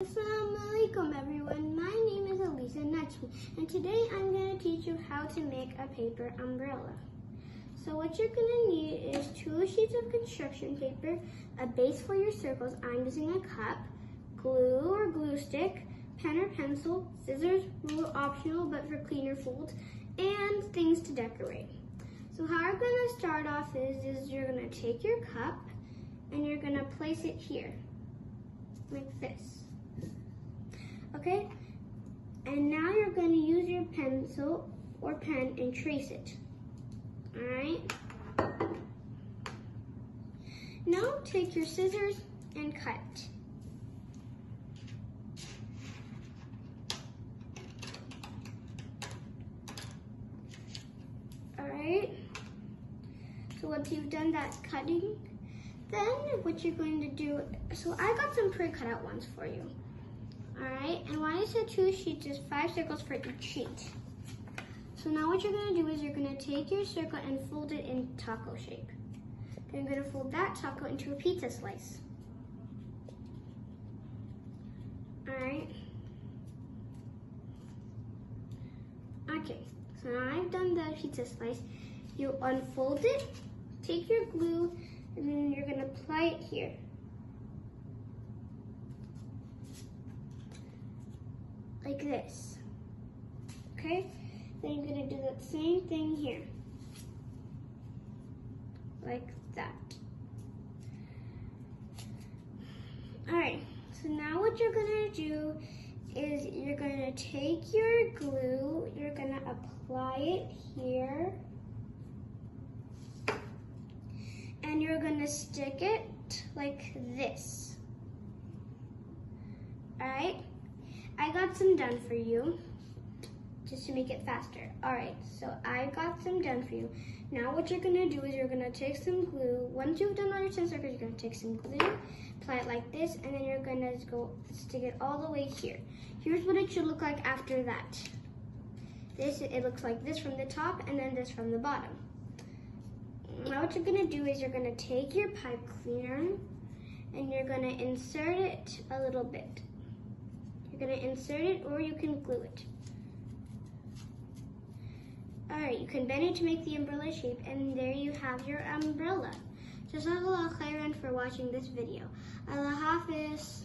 Assalamualaikum everyone, my name is Elisa Najmi and today I'm going to teach you how to make a paper umbrella. So what you're going to need is 2 sheets of construction paper, a base for your circles, I'm using a cup, glue or glue stick, pen or pencil, scissors, ruler optional but for cleaner folds, and things to decorate. So how we're going to start off is you're going to take your cup and you're going to place it here, like this. Okay, and now you're going to use your pencil or pen and trace it. Alright? Now take your scissors and cut. Alright? So once you've done that cutting, then what you're going to do, so I got some pre-cut out ones for you. Alright, and why I said 2 sheets is 5 circles for each sheet. So now what you're going to do is you're going to take your circle and fold it in taco shape. Then you're going to fold that taco into a pizza slice. Alright. Okay, so now I've done the pizza slice. You unfold it, take your glue, and then you're going to apply it here. Like this, okay? Then you're gonna do that same thing here, like that. All right, so now what you're gonna do is you're gonna take your glue, you're gonna apply it here, and you're gonna stick it like this, all right? I got some done for you, just to make it faster. All right, so I got some done for you. Now what you're gonna do is you're gonna take some glue. Once you've done all your 10 circles, you're gonna take some glue, apply it like this, and then you're gonna go stick it all the way here. Here's what it should look like after that. It looks like this from the top, and then this from the bottom. Now what you're gonna do is you're gonna take your pipe cleaner, and you're gonna insert it a little bit. You're going to insert it or you can glue it. Alright, you can bend it to make the umbrella shape and there you have your umbrella. Jazakallah khairan for watching this video. Allah Hafiz.